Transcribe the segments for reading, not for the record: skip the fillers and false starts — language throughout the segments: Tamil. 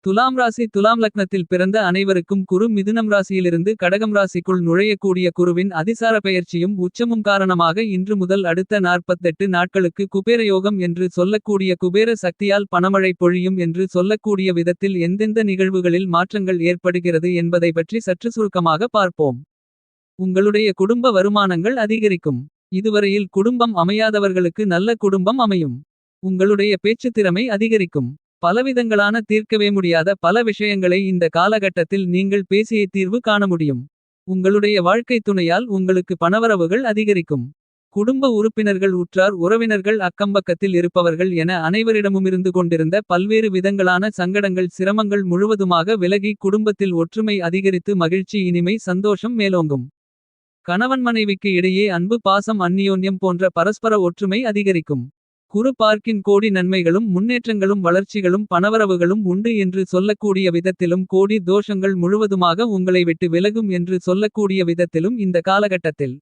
துலாம் ராசி துலாம் லக்னத்தில் பிறந்த அனைவருக்கும் குரு மிதுனம் ராசியிலிருந்து கடகம் ராசிக்குள் நுழையக்கூடிய குருவின் அதிசார பெயர்ச்சியும் உச்சமும் காரணமாக இன்று முதல் அடுத்த 48 நாட்களுக்கு குபேர யோகம் என்று சொல்லக்கூடிய குபேர சக்தியால் பணமழை பொழியும் என்று சொல்லக்கூடிய விதத்தில் எந்தெந்த நிகழ்வுகளில் மாற்றங்கள் ஏற்படுகிறது என்பதை பற்றி சற்று சுருக்கமாக பார்ப்போம். உங்களுடைய குடும்ப வருமானங்கள் அதிகரிக்கும். இதுவரையில் குடும்பம் அமையாதவர்களுக்கு நல்ல குடும்பம் அமையும். உங்களுடைய பேச்சுத் திறமை அதிகரிக்கும். பலவிதங்களான தீர்க்கவே முடியாத பல விஷயங்களை இந்த காலகட்டத்தில் நீங்கள் பேசிய தீர்வு காண முடியும். உங்களுடைய வாழ்க்கை துணையால் உங்களுக்கு பணவரவுகள் அதிகரிக்கும். குடும்ப உறுப்பினர்கள் உற்றார் உறவினர்கள் அக்கம்பக்கத்தில் இருப்பவர்கள் என அனைவரிடமுமிருந்து கொண்டிருந்த பல்வேறு விதங்களான சங்கடங்கள் சிரமங்கள் முழுவதுமாக விலகி குடும்பத்தில் ஒற்றுமை அதிகரித்து மகிழ்ச்சி இனிமை சந்தோஷம் மேலோங்கும். கணவன் மனைவிக்கு இடையே அன்பு பாசம் அந்நியோன்யம் போன்ற பரஸ்பர ஒற்றுமை அதிகரிக்கும். குரு பார்க்கின் கோடி நன்மைகளும் முன்னேற்றங்களும் வளர்ச்சிகளும் பணவரவுகளும் உண்டு என்று சொல்லக்கூடிய விதத்திலும் கோடி தோஷங்கள் முழுவதுமாக உங்களை விட்டு விலகும் என்று சொல்லக்கூடிய விதத்திலும் இந்த காலகட்டத்தில்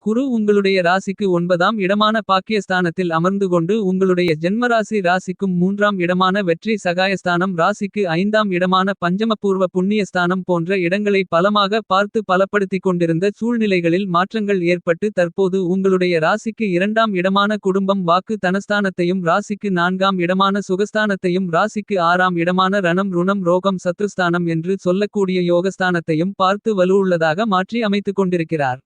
குரு உங்களுடைய ராசிக்கு 9ஆம் இடமான பாக்கியஸ்தானத்தில் அமர்ந்து கொண்டு உங்களுடைய ஜென்மராசி ராசிக்கும் 3ஆம் இடமான வெற்றி சகாயஸ்தானம் ராசிக்கு 5ஆம் இடமான பஞ்சமபூர்வ புண்ணியஸ்தானம் போன்ற இடங்களை பலமாக பார்த்து பலப்படுத்திக் கொண்டிருந்த சூழ்நிலைகளில் மாற்றங்கள் ஏற்பட்டு தற்போது உங்களுடைய ராசிக்கு 2ஆம் இடமான குடும்பம் வாக்கு தனஸ்தானத்தையும் ராசிக்கு 4ஆம் இடமான சுகஸ்தானத்தையும் ராசிக்கு 6ஆம் இடமான ரணம் ருணம் ரோகம் சத்ருஸ்தானம் என்று சொல்லக்கூடிய யோகஸ்தானத்தையும் பார்த்து வலுவுள்ளதாக மாற்றி அமைத்துக் கொண்டிருக்கிறார்.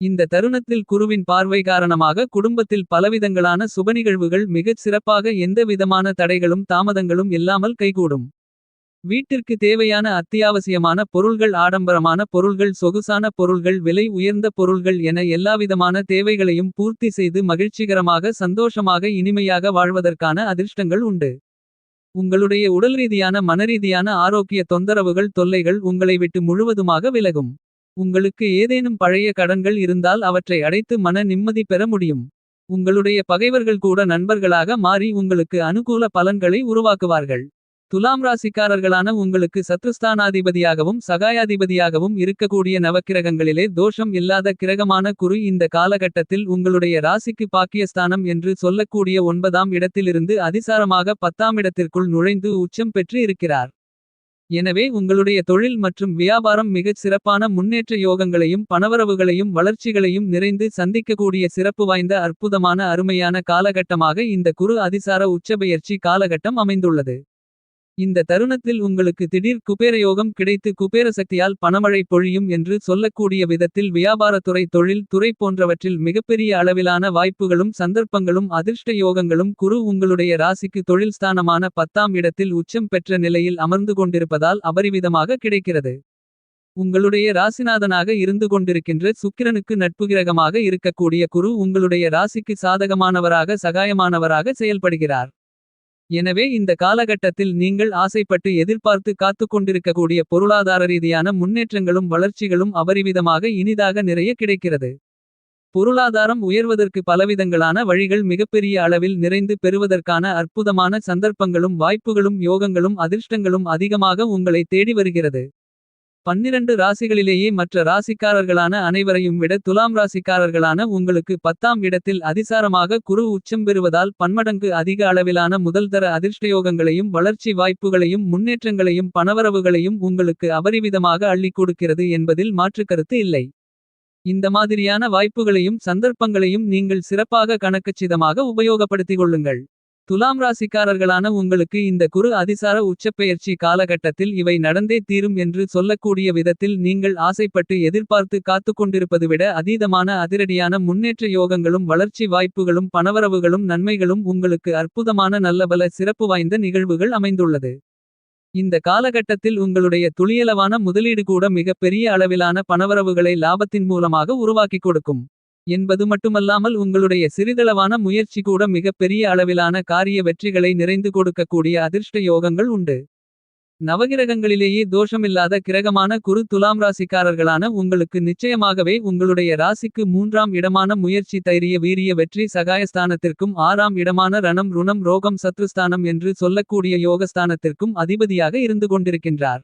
இந்த தருணத்தில் குருவின் பார்வை காரணமாக குடும்பத்தில் பலவிதங்களான சுபநிகழ்வுகள் மிகச் சிறப்பாக எந்த விதமான தடைகளும் தாமதங்களும் இல்லாமல் கைகூடும். வீட்டிற்கு தேவையான அத்தியாவசியமான பொருள்கள் ஆடம்பரமான பொருள்கள் சொகுசான பொருள்கள் விலை உயர்ந்த பொருள்கள் என எல்லாவிதமான தேவைகளையும் பூர்த்தி செய்து மகிழ்ச்சிகரமாக சந்தோஷமாக இனிமையாக வாழ்வதற்கான அதிர்ஷ்டங்கள் உண்டு. உங்களுடைய உடல்ரீதியான மனரீதியான ஆரோக்கிய தொந்தரவுகள் தொல்லைகள் உங்களை விட்டு முழுவதுமாக விலகும். உங்களுக்கு ஏதேனும் பழைய கடன்கள் இருந்தால் அவற்றை அடைத்து மன நிம்மதி பெற முடியும். உங்களுடைய பகைவர்கள் கூட நண்பர்களாக மாறி உங்களுக்கு அனுகூல பலன்களை உருவாக்குவார்கள். துலாம் ராசிக்காரர்களான உங்களுக்கு சத்ருஸ்தானாதிபதியாகவும் சகாயாதிபதியாகவும் இருக்கக்கூடிய நவக்கிரகங்களிலே தோஷம் இல்லாத கிரகமான குரு இந்த காலகட்டத்தில் உங்களுடைய ராசிக்கு பாக்கியஸ்தானம் என்று சொல்லக்கூடிய 9ஆம் இடத்திலிருந்து அதிசாரமாக 10ஆம் இடத்திற்குள் நுழைந்து உச்சம் பெற்று இருக்கிறார். எனவே உங்களுடைய தொழில் மற்றும் வியாபாரம் மிகச் சிறப்பான முன்னேற்ற யோகங்களையும் பணவரவுகளையும் வளர்ச்சிகளையும் நிறைந்து சந்திக்கக்கூடிய சிறப்பு வாய்ந்த அற்புதமான அருமையான காலகட்டமாக இந்த குரு அதிசார உச்சபெயர்ச்சி காலகட்டம் அமைந்துள்ளது. இந்த தருணத்தில் உங்களுக்கு திடீர் குபேரயோகம் கிடைத்து குபேர சக்தியால் பணமழை பொழியும் என்று சொல்லக்கூடிய விதத்தில் வியாபாரத்துறை தொழில் துறை போன்றவற்றில் மிகப்பெரிய அளவிலான வாய்ப்புகளும் சந்தர்ப்பங்களும் அதிர்ஷ்ட யோகங்களும் குரு உங்களுடைய ராசிக்கு தொழில் ஸ்தானமான 10ஆம் இடத்தில் உச்சம் பெற்ற நிலையில் அமர்ந்து கொண்டிருப்பதால் அபரிவிதமாக கிடைக்கிறது. உங்களுடைய ராசிநாதனாக இருந்து கொண்டிருக்கின்ற சுக்கிரனுக்கு நட்பு கிரகமாக இருக்கக்கூடிய குரு உங்களுடைய ராசிக்கு சாதகமானவராக சகாயமானவராக செயல்படுகிறார். எனவே இந்த காலகட்டத்தில் நீங்கள் ஆசைப்பட்டு எதிர்பார்த்து காத்துக் கொண்டிருக்கக்கூடிய பொருளாதார ரீதியான முன்னேற்றங்களும் வளர்ச்சிகளும் அபரிவிதமாக இனிதாக நிறைய கிடைக்கிறது. பொருளாதாரம் உயர்வதற்கு பலவிதங்களான வழிகள் மிகப்பெரிய அளவில் நிறைந்து பெறுவதற்கான அற்புதமான சந்தர்ப்பங்களும் வாய்ப்புகளும் யோகங்களும் அதிர்ஷ்டங்களும் அதிகமாக உங்களை தேடி வருகிறது. 12 ராசிகளிலேயே மற்ற ராசிக்காரர்களான அனைவரையும் விட துலாம் ராசிக்காரர்களான உங்களுக்கு 10ஆம் இடத்தில் அதிசாரமாக குரு உச்சம் பெறுவதால் பன்மடங்கு அதிக அளவிலான முதல்தர அதிர்ஷ்டயோகங்களையும் வளர்ச்சி வாய்ப்புகளையும் முன்னேற்றங்களையும் பணவரவுகளையும் உங்களுக்கு அபரிவிதமாக அள்ளிக் கொடுக்கிறது என்பதில் மாற்றுக்கருத்து இல்லை. இந்த மாதிரியான வாய்ப்புகளையும் சந்தர்ப்பங்களையும் நீங்கள் சிறப்பாக கணக்கச்சிதமாக உபயோகப்படுத்திக் கொள்ளுங்கள். துலாம் ராசிக்காரர்களான உங்களுக்கு இந்த குரு அதிசார உச்சப்பெயர்ச்சி காலகட்டத்தில் இவை நடந்தே தீரும் என்று சொல்லக்கூடிய விதத்தில் நீங்கள் ஆசைப்பட்டு எதிர்பார்த்து காத்துக்கொண்டிருப்பது விட அதீதமான அதிரடியான முன்னேற்ற யோகங்களும் வளர்ச்சி வாய்ப்புகளும் பணவரவுகளும் நன்மைகளும் உங்களுக்கு அற்புதமான நல்லபல சிறப்பு வாய்ந்த நிகழ்வுகள் அமைந்துள்ளது. இந்த காலகட்டத்தில் உங்களுடைய துளியளவான முதலீடு கூட மிக பெரிய அளவிலான பணவரவுகளை லாபத்தின் மூலமாக உருவாக்கிக் கொடுக்கும் என்பது மட்டுமல்லாமல் உங்களுடைய சிறிதளவான முயற்சி கூட மிக பெரிய அளவிலான காரிய வெற்றிகளை நிறைந்து கொடுக்கக்கூடிய அதிர்ஷ்ட யோகங்கள் உண்டு. நவகிரகங்களிலேயே தோஷமில்லாத கிரகமான குரு துலாம் ராசிக்காரர்களான உங்களுக்கு நிச்சயமாகவே உங்களுடைய ராசிக்கு 3ஆம் இடமான முயற்சி தைரிய வீரிய வெற்றி சகாயஸ்தானத்திற்கும் 6ஆம் இடமான ரணம் ருணம் ரோகம் சத்ருஸ்தானம் என்று சொல்லக்கூடிய யோகஸ்தானத்திற்கும் அதிபதியாக இருந்து கொண்டிருக்கின்றார்.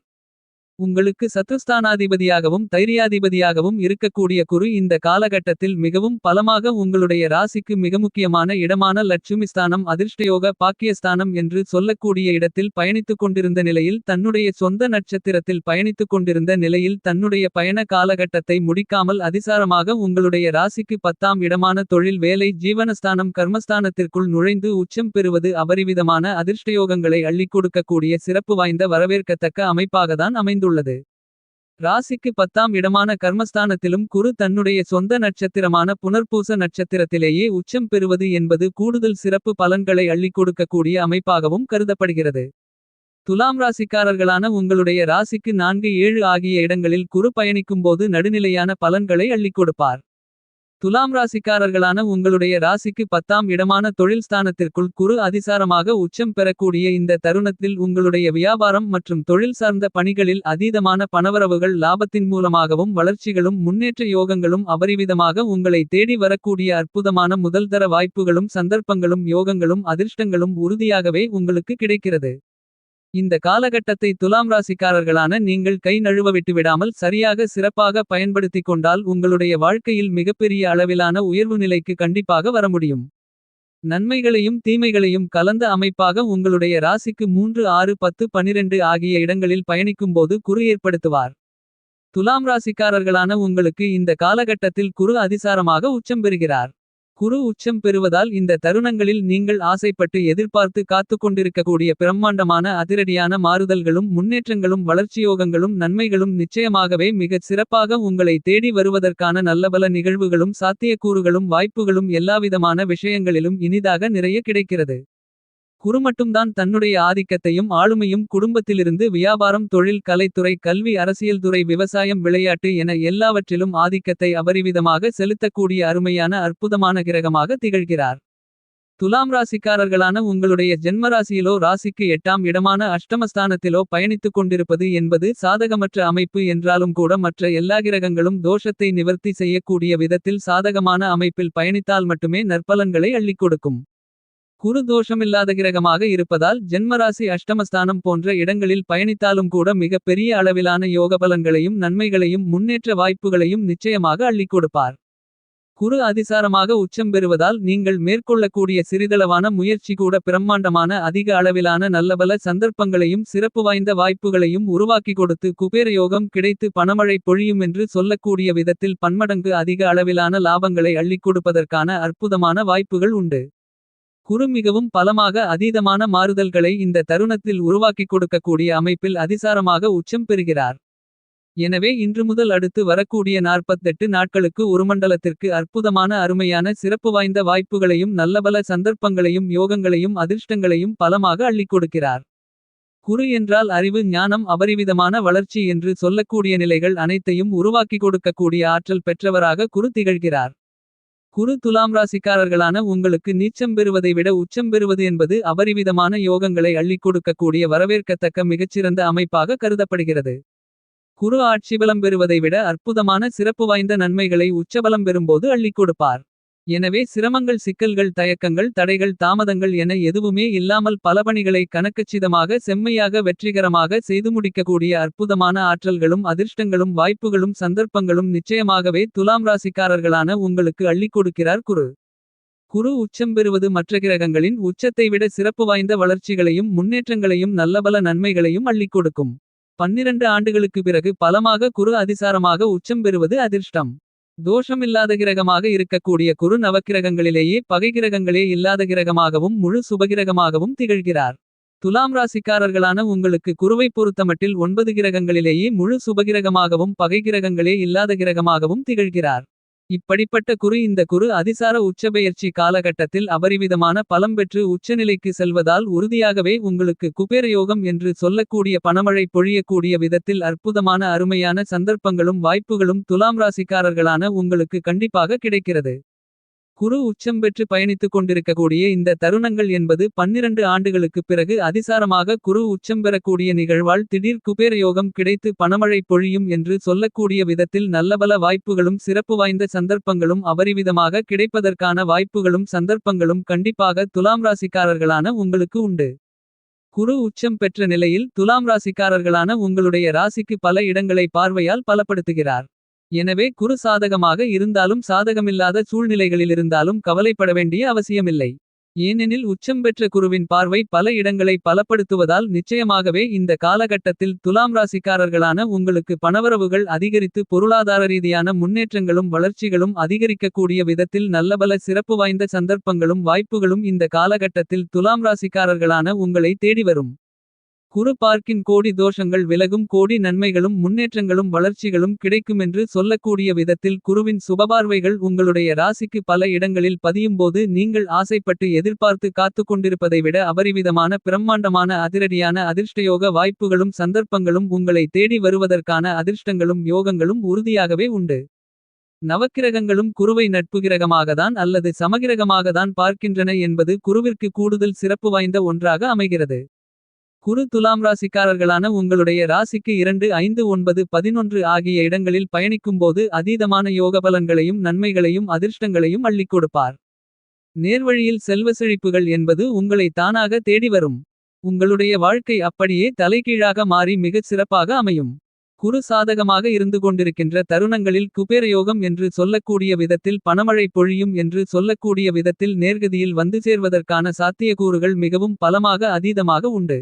உங்களுக்கு சத்ருஸ்தானாதிபதியாகவும் தைரியாதிபதியாகவும் இருக்கக்கூடிய குரு இந்த காலகட்டத்தில் மிகவும் பலமாக உங்களுடைய ராசிக்கு மிக முக்கியமான இடமான லட்சுமிஸ்தானம் அதிர்ஷ்டயோக பாக்கியஸ்தானம் என்று சொல்லக்கூடிய இடத்தில் பயணித்துக் கொண்டிருந்த நிலையில் தன்னுடைய சொந்த நட்சத்திரத்தில் பயணித்துக் கொண்டிருந்த நிலையில் தன்னுடைய பயண காலகட்டத்தை முடிக்காமல் அதிசாரமாக உங்களுடைய ராசிக்கு 10ஆம் இடமான தொழில் வேலை ஜீவனஸ்தானம் கர்மஸ்தானத்திற்குள் நுழைந்து உச்சம் பெறுவது அபரிவிதமான அதிர்ஷ்டயோகங்களை அள்ளிக் கொடுக்கக்கூடிய சிறப்பு வாய்ந்த வரவேற்கத்தக்க அமைப்பாகத்தான் அமைந்துள்ளது. ராசிக்கு 10ஆம் இடமான கர்மஸ்தானத்திலும் குரு தன்னுடைய சொந்த நட்சத்திரமான புனர்பூச நட்சத்திரத்திலேயே உச்சம் பெறுவது என்பது கூடுதல் சிறப்பு பலன்களை அள்ளிக் கொடுக்கக்கூடிய அமைப்பாகவும் கருதப்படுகிறது. துலாம் ராசிக்காரர்களான உங்களுடைய ராசிக்கு 4 7 ஆகிய இடங்களில் குரு பயணிக்கும்போது நடுநிலையான பலன்களை அள்ளிக் கொடுப்பார். துலாம் ராசிக்காரர்களான உங்களுடைய ராசிக்கு 10ஆம் இடமான தொழில் ஸ்தானத்திற்குள் குரு அதிசாரமாக உச்சம் பெறக்கூடிய இந்த தருணத்தில் உங்களுடைய வியாபாரம் மற்றும் தொழில் சார்ந்த பணிகளில் அதீதமான பணவரவுகள் லாபத்தின் மூலமாகவும் வளர்ச்சிகளும் முன்னேற்ற யோகங்களும் அபரிவிதமாக உங்களை தேடி வரக்கூடிய அற்புதமான முதல்தர வாய்ப்புகளும் சந்தர்ப்பங்களும் யோகங்களும் அதிர்ஷ்டங்களும் உறுதியாகவே உங்களுக்கு கிடைக்கிறது. இந்த காலகட்டத்தை துலாம் ராசிக்காரர்களான நீங்கள் கை நழுவ விட்டுவிடாமல் சரியாக சிறப்பாக பயன்படுத்திக் கொண்டால் உங்களுடைய வாழ்க்கையில் மிகப்பெரிய அளவிலான உயர்வு நிலைக்கு கண்டிப்பாக வர முடியும். நன்மைகளையும் தீமைகளையும் கலந்த அமைப்பாக உங்களுடைய ராசிக்கு 3 6 10 12 ஆகிய இடங்களில் பயணிக்கும்போது குரு ஏற்படுத்துவார். துலாம் ராசிக்காரர்களான உங்களுக்கு இந்த காலகட்டத்தில் குரு அதிசாரமாக உச்சம் பெறுகிறார். குரு உச்சம் பெறுவதால் இந்த தருணங்களில் நீங்கள் ஆசைப்பட்டு எதிர்பார்த்து காத்துக்கொண்டிருக்கக்கூடிய பிரம்மாண்டமான அதிரடியான மாறுதல்களும் முன்னேற்றங்களும் வளர்ச்சியோகங்களும் நன்மைகளும் நிச்சயமாகவே மிகச் சிறப்பாக உங்களை தேடி வருவதற்கான நல்லபல நிகழ்வுகளும் சாத்தியக்கூறுகளும் வாய்ப்புகளும் எல்லாவிதமான விஷயங்களிலும் இனிதாக நிறைய கிடைக்கிறது. குரு மட்டும்தான் தன்னுடைய ஆதிக்கத்தையும் ஆளுமையும் குடும்பத்திலிருந்து வியாபாரம் தொழில் கலைத்துறை கல்வி அரசியல் துறை விவசாயம் விளையாட்டு என எல்லாவற்றிலும் ஆதிக்கத்தை அபரிவிதமாக செலுத்தக்கூடிய அருமையான அற்புதமான கிரகமாக திகழ்கிறார். துலாம் ராசிக்காரர்களான உங்களுடைய ஜென்மராசியிலோ ராசிக்கு 8ஆம் இடமான அஷ்டமஸ்தானத்திலோ பயணித்துக் கொண்டிருப்பது என்பது சாதகமற்ற அமைப்பு என்றாலும் கூட மற்ற எல்லா கிரகங்களும் தோஷத்தை நிவர்த்தி செய்யக்கூடிய விதத்தில் சாதகமான அமைப்பில் பயணித்தால் மட்டுமே நற்பலன்களை அள்ளிக் கொடுக்கும். குரு தோஷமில்லாத கிரகமாக இருப்பதால் ஜென்மராசி அஷ்டமஸ்தானம் போன்ற இடங்களில் பயணித்தாலும் கூட மிக பெரிய அளவிலான யோகபலன்களையும் நன்மைகளையும் முன்னேற்ற வாய்ப்புகளையும் நிச்சயமாக அள்ளிக் கொடுப்பார். குரு அதிசாரமாக உச்சம் பெறுவதால் நீங்கள் மேற்கொள்ளக்கூடிய சிறிதளவான முயற்சி கூட பிரம்மாண்டமான அதிக அளவிலான நல்லபல சந்தர்ப்பங்களையும் சிறப்பு வாய்ந்த வாய்ப்புகளையும் உருவாக்கி கொடுத்து குபேரயோகம் கிடைத்து பணமழை பொழியும் என்று சொல்லக்கூடிய விதத்தில் பன்மடங்கு அதிக அளவிலான லாபங்களை அள்ளிக் கொடுப்பதற்கான அற்புதமான வாய்ப்புகள் உண்டு. குரு மிகவும் பலமாக அதீதமான மாறுதல்களை இந்த தருணத்தில் உருவாக்கிக் கொடுக்கக்கூடிய அமைப்பில் அதிசாரமாக உச்சம் பெறுகிறார். எனவே இன்று முதல் அடுத்து வரக்கூடிய 48 நாட்களுக்கு ஒரு மண்டலத்திற்கு அற்புதமான அருமையான சிறப்பு வாய்ந்த வாய்ப்புகளையும் நல்லபல சந்தர்ப்பங்களையும் யோகங்களையும் அதிர்ஷ்டங்களையும் பலமாக அள்ளிக் கொடுக்கிறார். குரு என்றால் அறிவு ஞானம் அபரிவிதமான வளர்ச்சி என்று சொல்லக்கூடிய நிலைகள் அனைத்தையும் உருவாக்கிக் கொடுக்கக்கூடிய ஆற்றல் பெற்றவராக குரு திகழ்கிறார். குரு துலாம் ராசிக்காரர்களான உங்களுக்கு நீச்சம் பெறுவதை விட உச்சம் பெறுவது என்பது அபரிவிதமான யோகங்களை அள்ளிக் கொடுக்கக்கூடிய வரவேற்கத்தக்க மிகச்சிறந்த அமைப்பாக கருதப்படுகிறது. குரு ஆட்சிபலம் பெறுவதை விட அற்புதமான சிறப்பு வாய்ந்த நன்மைகளை உச்சபலம் பெறும்போது அள்ளிக் கொடுப்பார். எனவே சிரமங்கள் சிக்கல்கள் தயக்கங்கள் தடைகள் தாமதங்கள் என எதுவுமே இல்லாமல் பல பணிகளை கணக்கச்சிதமாக செம்மையாக வெற்றிகரமாக செய்து முடிக்கக்கூடிய அற்புதமான ஆற்றல்களும் அதிர்ஷ்டங்களும் வாய்ப்புகளும் சந்தர்ப்பங்களும் நிச்சயமாகவே துலாம் ராசிக்காரர்களான உங்களுக்கு அள்ளிக் கொடுக்கிறார் குரு. குரு உச்சம் பெறுவது மற்ற கிரகங்களின் உச்சத்தை விட சிறப்பு வாய்ந்த வளர்ச்சிகளையும் முன்னேற்றங்களையும் நல்லபல நன்மைகளையும் அள்ளிக் கொடுக்கும். 12 ஆண்டுகளுக்கு பிறகு பலமாக குரு அதிசாரமாக உச்சம் பெறுவது அதிர்ஷ்டம். தோஷமில்லாத கிரகமாக இருக்கக்கூடிய குரு நவக்கிரகங்களிலேயே பகை கிரகங்களே இல்லாத கிரகமாகவும் முழு சுபகிரகமாகவும் திகழ்கிறார். துலாம் ராசிக்காரர்களான உங்களுக்கு குருவை பொறுத்தமட்டில் 9 கிரகங்களிலேயே முழு சுபகிரகமாகவும் பகை கிரகங்களே இல்லாத கிரகமாகவும் திகழ்கிறார். இப்படிப்பட்ட குரு இந்த குரு அதிசார உச்சபெயர்ச்சி காலகட்டத்தில் அபரிவிதமான பலம் பெற்று உச்சநிலைக்கு செல்வதால் உறுதியாகவே உங்களுக்கு குபேரயோகம் என்று சொல்லக்கூடிய பணமழை பொழியக்கூடிய விதத்தில் அற்புதமான அருமையான சந்தர்ப்பங்களும் வாய்ப்புகளும் துலாம் ராசிக்காரர்களான உங்களுக்கு கண்டிப்பாக கிடைக்கிறது. குரு உச்சம் பெற்று பயணித்துக் கொண்டிருக்கக்கூடிய இந்த தருணங்கள் என்பது 12 ஆண்டுகளுக்குப் பிறகு அதிசாரமாக குரு உச்சம் பெறக்கூடிய நிகழ்வால் திடீர் குபேரயோகம் கிடைத்து பணமழை பொழியும் என்று சொல்லக்கூடிய விதத்தில் நல்லபல வாய்ப்புகளும் சிறப்பு வாய்ந்த சந்தர்ப்பங்களும் அபரிவிதமாக கிடைப்பதற்கான வாய்ப்புகளும் சந்தர்ப்பங்களும் கண்டிப்பாக துலாம் ராசிக்காரர்களான உங்களுக்கு உண்டு. குரு உச்சம் பெற்ற நிலையில் துலாம் ராசிக்காரர்களான உங்களுடைய ராசிக்கு பல இடங்களை பார்வையால் பலப்படுத்துகிறார். எனவே குரு சாதகமாக இருந்தாலும் சாதகமில்லாத சூழ்நிலைகளிலிருந்தாலும் கவலைப்பட வேண்டிய அவசியமில்லை. ஏனெனில் உச்சம் பெற்ற குருவின் பார்வை பல இடங்களை பலப்படுத்துவதால் நிச்சயமாகவே இந்த காலகட்டத்தில் துலாம் ராசிக்காரர்களான உங்களுக்கு பணவரவுகள் அதிகரித்து பொருளாதார ரீதியான முன்னேற்றங்களும் வளர்ச்சிகளும் அதிகரிக்கக்கூடிய விதத்தில் நல்லபல சிறப்பு வாய்ந்த சந்தர்ப்பங்களும் வாய்ப்புகளும் இந்த காலகட்டத்தில் துலாம் ராசிக்காரர்களான உங்களை தேடி வரும். குரு பார்க்கின் கோடி தோஷங்கள் விலகும், கோடி நன்மைகளும் முன்னேற்றங்களும் வளர்ச்சிகளும் கிடைக்குமென்று சொல்லக்கூடிய விதத்தில் குருவின் சுபபார்வைகள் உங்களுடைய ராசிக்கு பல இடங்களில் பதியும்போது நீங்கள் ஆசைப்பட்டு எதிர்பார்த்து காத்துக் கொண்டிருப்பதை விட அபரிவிதமான பிரம்மாண்டமான அதிரடியான அதிர்ஷ்டயோக வாய்ப்புகளும் சந்தர்ப்பங்களும் உங்களை தேடி வருவதற்கான அதிர்ஷ்டங்களும் யோகங்களும் உறுதியாகவே உண்டு. நவக்கிரகங்களும் குருவை நட்புகிரகமாகத்தான் அல்லது சமகிரகமாகத்தான் பார்க்கின்றன என்பது குருவிற்கு கூடுதல் சிறப்பு வாய்ந்த ஒன்றாக அமைகிறது. குரு துலாம் ராசிக்காரர்களான உங்களுடைய ராசிக்கு 2 5 9 11 ஆகிய இடங்களில் பயணிக்கும்போது அதீதமான யோகபலன்களையும் நன்மைகளையும் அதிர்ஷ்டங்களையும் அள்ளிக் கொடுப்பார். நேர்வழியில் செல்வ செழிப்புகள் என்பது உங்களை தானாக தேடி வரும். உங்களுடைய வாழ்க்கை அப்படியே தலைகீழாக மாறி மிகச் சிறப்பாக அமையும். குரு சாதகமாக இருந்து கொண்டிருக்கின்ற தருணங்களில் குபேரயோகம் என்று சொல்லக்கூடிய விதத்தில் பணமழை பொழியும் என்று சொல்லக்கூடிய விதத்தில் நேர்கதியில் வந்து சேர்வதற்கான சாத்தியக்கூறுகள் மிகவும் பலமாக அதீதமாக உண்டு.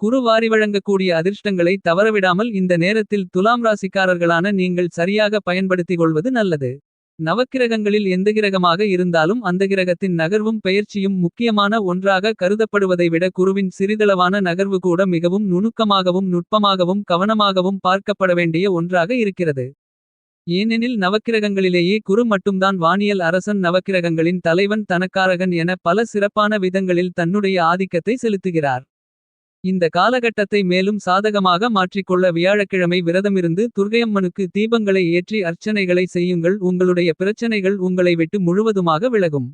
குரு வாரி வழங்கக்கூடிய அதிர்ஷ்டங்களை தவறவிடாமல் இந்த நேரத்தில் துலாம் ராசிக்காரர்களான நீங்கள் சரியாக பயன்படுத்திக் கொள்வது நல்லது. நவக்கிரகங்களில் எந்த கிரகமாக இருந்தாலும் அந்த கிரகத்தின் நகர்வும் பெயர்ச்சியும் முக்கியமான ஒன்றாக கருதப்படுவதை விட குருவின் சிறிதளவான நகர்வு கூட மிகவும் நுணுக்கமாகவும் நுட்பமாகவும் கவனமாகவும் பார்க்கப்பட வேண்டிய ஒன்றாக இருக்கிறது. ஏனெனில் நவக்கிரகங்களிலேயே குரு மட்டும்தான் வானியல் அரசன், நவக்கிரகங்களின் தலைவன், தனக்காரகன் என பல சிறப்பான விதங்களில் தன்னுடைய ஆதிக்கத்தை செலுத்துகிறார். இந்த காலகட்டத்தை மேலும் சாதகமாக மாற்றிக்கொள்ள வியாழக்கிழமை விரதமிருந்து துர்க்கையம்மனுக்கு தீபங்களை ஏற்றி அர்ச்சனைகளை செய்யுங்கள். உங்களுடைய பிரச்சனைகள் உங்களை விட்டு முழுவதுமாக விலகும்.